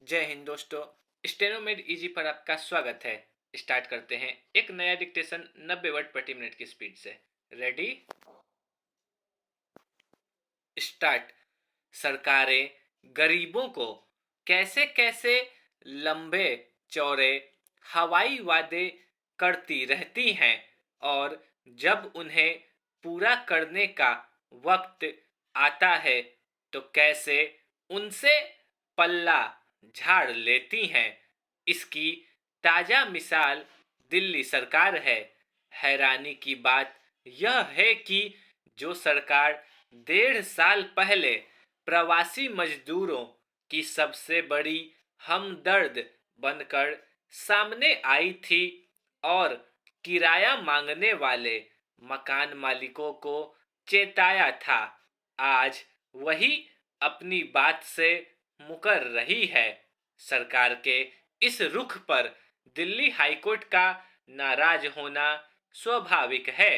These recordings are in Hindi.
जय हिंद दोस्तों। स्टेनोमेड इजी पर आपका स्वागत है। स्टार्ट करते हैं एक नया डिक्टेशन 90 वर्ड प्रति मिनट की स्पीड से। Ready, start. सरकारें गरीबों को कैसे कैसे लंबे चौड़े हवाई वादे करती रहती हैं और जब उन्हें पूरा करने का वक्त आता है तो कैसे उनसे पल्ला झाड़ लेती हैं। इसकी ताजा मिसाल दिल्ली सरकार है। हैरानी की बात यह है कि जो सरकार 1.5 साल पहले प्रवासी मजदूरों की सबसे बड़ी हमदर्द बनकर सामने आई थी और किराया मांगने वाले मकान मालिकों को चेताया था, आज वही अपनी बात से मुकर रही है। सरकार के इस रुख पर दिल्ली हाईकोर्ट का नाराज होना स्वाभाविक है।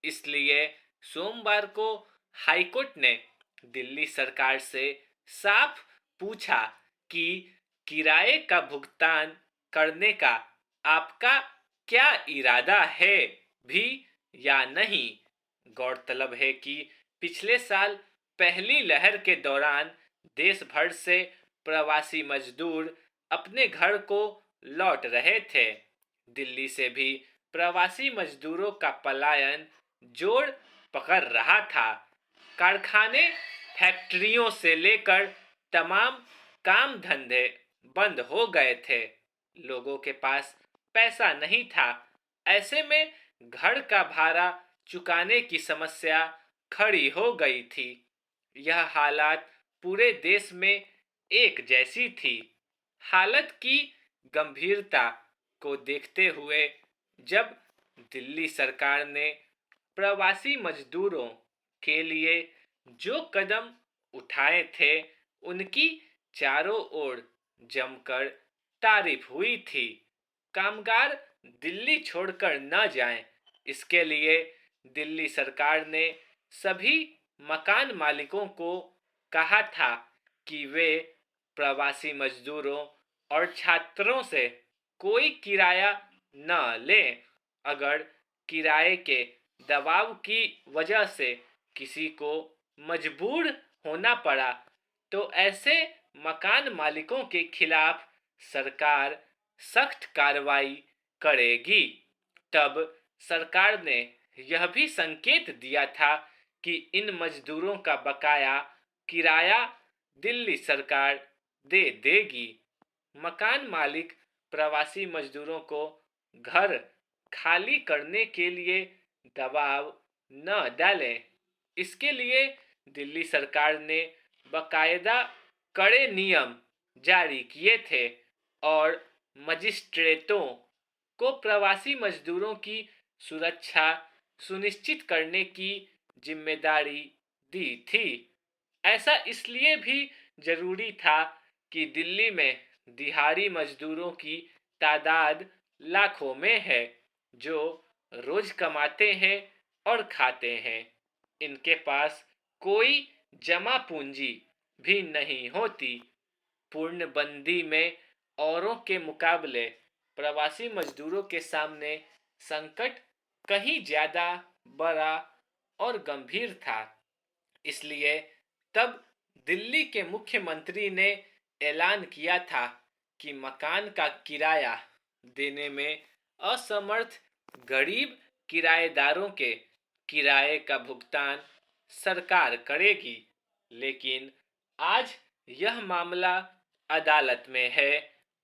इसलिए सोमवार को हाईकोर्ट ने दिल्ली सरकार से साफ पूछा कि किराए का भुगतान करने का आपका क्या इरादा है भी या नहीं। गौरतलब है कि पिछले साल पहली लहर के दौरान देश भर से प्रवासी मजदूर अपने घर को लौट रहे थे। दिल्ली से भी प्रवासी मजदूरों का पलायन जोर पकड़ रहा था। कारखाने, फैक्ट्रियों से लेकर तमाम काम धंधे बंद हो गए थे। लोगों के पास पैसा नहीं था। ऐसे में घर का भाड़ा चुकाने की समस्या खड़ी हो गई थी। यह हालात पूरे देश में एक जैसी थी। हालत की गंभीरता को देखते हुए जब दिल्ली सरकार ने प्रवासी मजदूरों के लिए जो कदम उठाए थे उनकी चारों ओर जमकर तारीफ हुई थी। कामगार दिल्ली छोड़कर न जाएं, इसके लिए दिल्ली सरकार ने सभी मकान मालिकों को कहा था कि वे प्रवासी मजदूरों और छात्रों से कोई किराया न लें। अगर किराए के दबाव की वजह से किसी को मजबूर होना पड़ा तो ऐसे मकान मालिकों के खिलाफ सरकार सख्त कार्रवाई करेगी। तब सरकार ने यह भी संकेत दिया था कि इन मजदूरों का बकाया किराया दिल्ली सरकार दे देगी। मकान मालिक प्रवासी मजदूरों को घर खाली करने के लिए दबाव न डालें, इसके लिए दिल्ली सरकार ने बाकायदा कड़े नियम जारी किए थे और मजिस्ट्रेटों को प्रवासी मजदूरों की सुरक्षा सुनिश्चित करने की जिम्मेदारी दी थी। ऐसा इसलिए भी जरूरी था कि दिल्ली में दिहाड़ी मजदूरों की तादाद लाखों में है, जो रोज कमाते हैं और खाते हैं। इनके पास कोई जमा पूंजी भी नहीं होती। पूर्णबंदी में औरों के मुकाबले प्रवासी मजदूरों के सामने संकट कहीं ज्यादा बड़ा और गंभीर था। इसलिए तब दिल्ली के मुख्यमंत्री ने ऐलान किया था कि मकान का किराया देने में असमर्थ गरीब किराएदारों के किराए का भुगतान सरकार करेगी। लेकिन आज यह मामला अदालत में है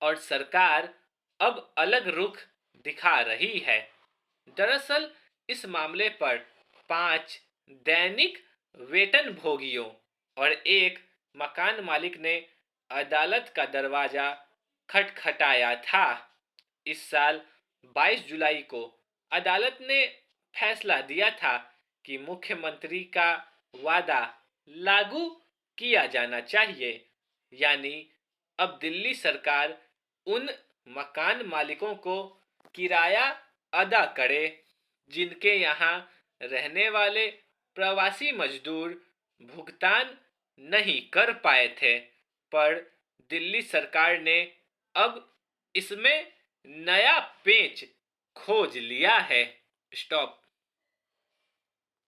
और सरकार अब अलग रुख दिखा रही है। दरअसल इस मामले पर 5 दैनिक वेतन भोगियों और एक मकान मालिक ने अदालत का दरवाजा खटखटाया था। इस साल 22 जुलाई को अदालत ने फैसला दिया था कि मुख्यमंत्री का वादा लागू किया जाना चाहिए, यानी अब दिल्ली सरकार उन मकान मालिकों को किराया अदा करे जिनके यहाँ रहने वाले प्रवासी मजदूर भुगतान नहीं कर पाए थे, पर दिल्ली सरकार ने अब इसमें नया पेच खोज लिया है। स्टॉप।